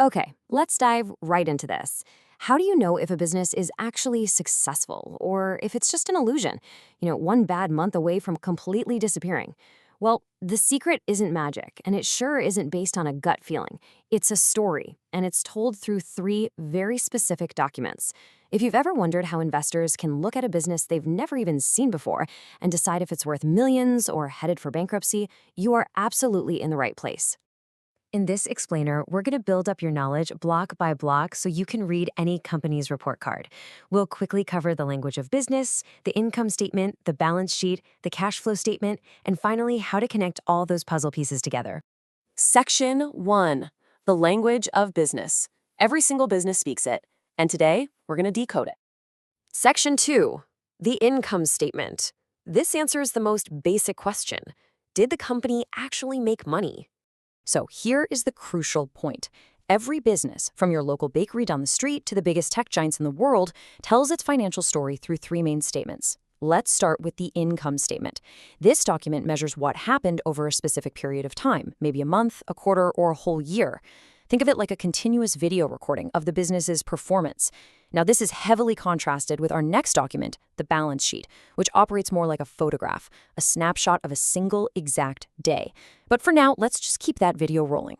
Okay, let's dive right into this. How do you know if a business is actually successful or if it's just an illusion? One bad month away from completely disappearing. Well, the secret isn't magic, and it sure isn't based on a gut feeling. It's a story, and it's told through three very specific documents. If you've ever wondered how investors can look at a business they've never even seen before and decide if it's worth millions or headed for bankruptcy, you are absolutely in the right place. In this explainer, we're going to build up your knowledge block by block so you can read any company's report card. We'll quickly cover the language of business, the income statement, the balance sheet, the cash flow statement, and finally, how to connect all those puzzle pieces together. Section 1, the language of business. Every single business speaks it, and today we're going to decode it. Section 2, the income statement. This answers the most basic question. Did the company actually make money? So here is the crucial point. Every business, from your local bakery down the street to the biggest tech giants in the world, tells its financial story through three main statements. Let's start with the income statement. This document measures what happened over a specific period of time, maybe a month, a quarter, or a whole year. Think of it like a continuous video recording of the business's performance. Now, this is heavily contrasted with our next document, the balance sheet, which operates more like a photograph, a snapshot of a single exact day. But for now, let's just keep that video rolling.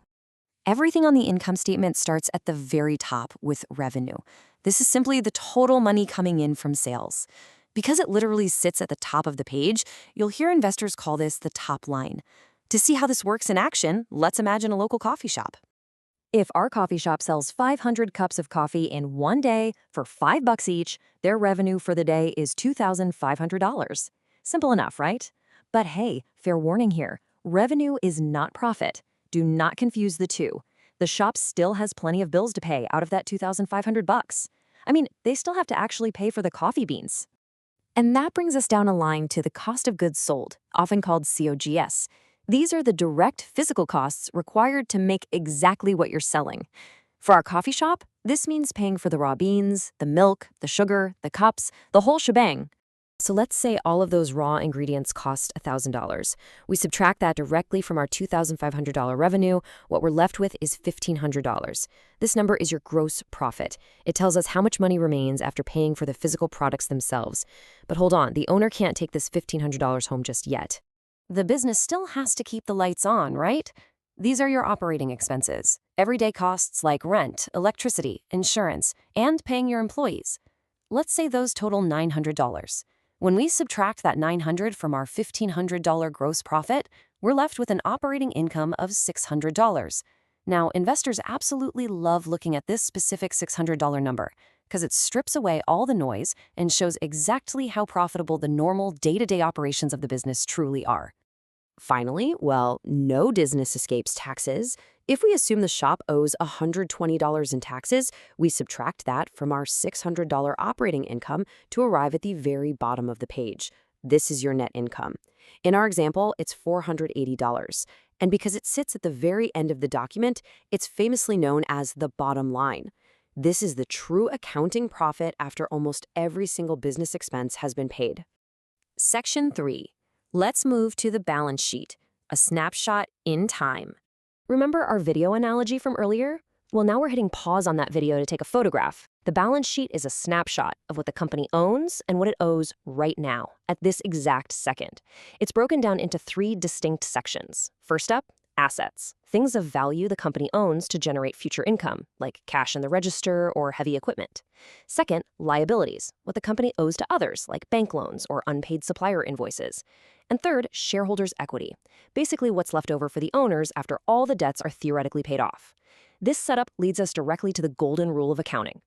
Everything on the income statement starts at the very top with revenue. This is simply the total money coming in from sales. Because it literally sits at the top of the page, you'll hear investors call this the top line. To see how this works in action, let's imagine a local coffee shop. If our coffee shop sells 500 cups of coffee in one day for $5 each, their revenue for the day is $2,500. Simple enough, right? But hey, fair warning here. Revenue is not profit. Do not confuse the two. The shop still has plenty of bills to pay out of that $2,500. I mean, they still have to actually pay for the coffee beans. And that brings us down a line to the cost of goods sold, often called COGS. These are the direct physical costs required to make exactly what you're selling. For our coffee shop, this means paying for the raw beans, the milk, the sugar, the cups, the whole shebang. So let's say all of those raw ingredients cost $1,000. We subtract that directly from our $2,500 revenue. What we're left with is $1,500. This number is your gross profit. It tells us how much money remains after paying for the physical products themselves. But hold on, the owner can't take this $1,500 home just yet. The business still has to keep the lights on, right? These are your operating expenses, everyday costs like rent, electricity, insurance, and paying your employees. Let's say those total $900. When we subtract that $900 from our $1,500 gross profit, we're left with an operating income of $600. Now, investors absolutely love looking at this specific $600 number because it strips away all the noise and shows exactly how profitable the normal day-to-day operations of the business truly are. Finally, no business escapes taxes. If we assume the shop owes $120 in taxes, we subtract that from our $600 operating income to arrive at the very bottom of the page. This is your net income. In our example, it's $480. And because it sits at the very end of the document, it's famously known as the bottom line. This is the true accounting profit after almost every single business expense has been paid. Section 3. Let's move to the balance sheet, a snapshot in time. Remember our video analogy from earlier? Well, now we're hitting pause on that video to take a photograph. The balance sheet is a snapshot of what the company owns and what it owes right now, at this exact second. It's broken down into three distinct sections. First up, assets, things of value the company owns to generate future income, like cash in the register or heavy equipment. Second, liabilities, what the company owes to others, like bank loans or unpaid supplier invoices. And third, shareholders' equity, basically what's left over for the owners after all the debts are theoretically paid off. This setup leads us directly to the golden rule of accounting.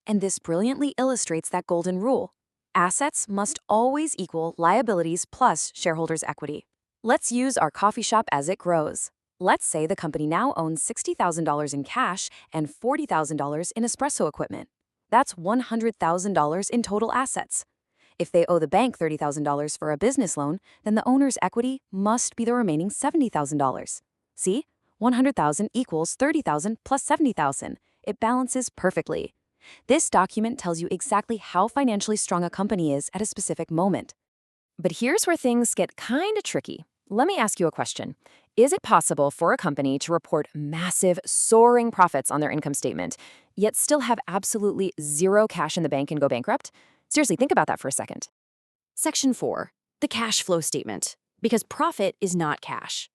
And this brilliantly illustrates that golden rule. Assets must always equal liabilities plus shareholders' equity. Let's use our coffee shop as it grows. Let's say the company now owns $60,000 in cash and $40,000 in espresso equipment. That's $100,000 in total assets. If they owe the bank $30,000 for a business loan, then the owner's equity must be the remaining $70,000. See? $100,000 equals $30,000 plus $70,000. It balances perfectly. This document tells you exactly how financially strong a company is at a specific moment. But here's where things get kinda tricky. Let me ask you a question. Is it possible for a company to report massive, soaring profits on their income statement, yet still have absolutely zero cash in the bank and go bankrupt? Seriously, think about that for a second. Section 4. The cash flow statement. Because profit is not cash.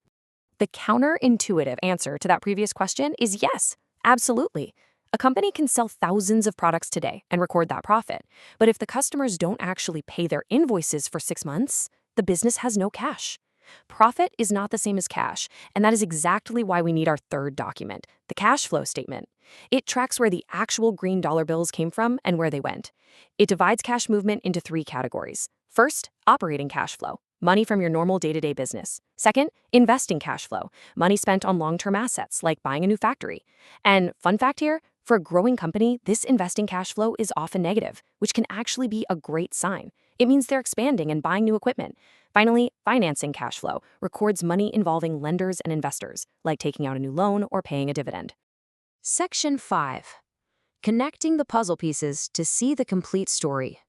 The counterintuitive answer to that previous question is yes, absolutely. A company can sell thousands of products today and record that profit. But if the customers don't actually pay their invoices for 6 months, the business has no cash. Profit is not the same as cash, and that is exactly why we need our third document, the cash flow statement. It tracks where the actual green dollar bills came from and where they went. It divides cash movement into 3 categories. First, operating cash flow, money from your normal day-to-day business. Second, investing cash flow, money spent on long-term assets like buying a new factory. And fun fact here, for a growing company, this investing cash flow is often negative, which can actually be a great sign. It means they're expanding and buying new equipment. Finally, financing cash flow records money involving lenders and investors, like taking out a new loan or paying a dividend. Section 5. Connecting the puzzle pieces to see the complete story.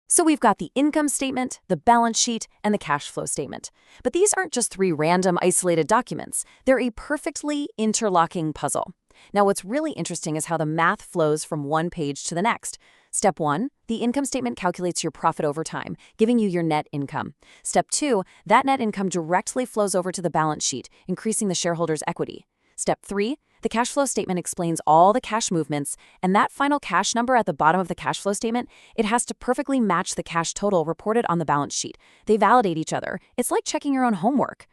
So we've got the income statement, the balance sheet, and the cash flow statement. But these aren't just 3 random isolated documents. They're a perfectly interlocking puzzle. Now, what's really interesting is how the math flows from one page to the next. Step 1, the income statement calculates your profit over time, giving you your net income. Step 2, that net income directly flows over to the balance sheet, increasing the shareholders' equity. Step 3, the cash flow statement explains all the cash movements, and that final cash number at the bottom of the cash flow statement, it has to perfectly match the cash total reported on the balance sheet. They validate each other. It's like checking your own homework.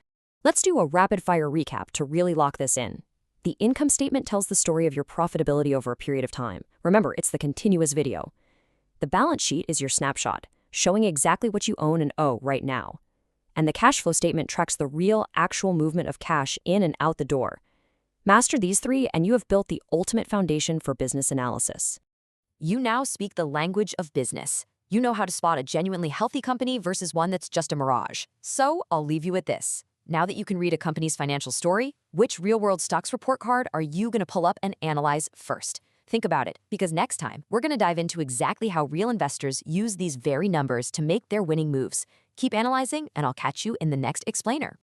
Let's do a rapid-fire recap to really lock this in. The income statement tells the story of your profitability over a period of time. Remember, it's the continuous video. The balance sheet is your snapshot, showing exactly what you own and owe right now. And the cash flow statement tracks the real, actual movement of cash in and out the door. Master these 3 and you have built the ultimate foundation for business analysis. You now speak the language of business. You know how to spot a genuinely healthy company versus one that's just a mirage. So I'll leave you with this. Now that you can read a company's financial story, which real-world stocks report card are you going to pull up and analyze first? Think about it, because next time, we're going to dive into exactly how real investors use these very numbers to make their winning moves. Keep analyzing, and I'll catch you in the next explainer.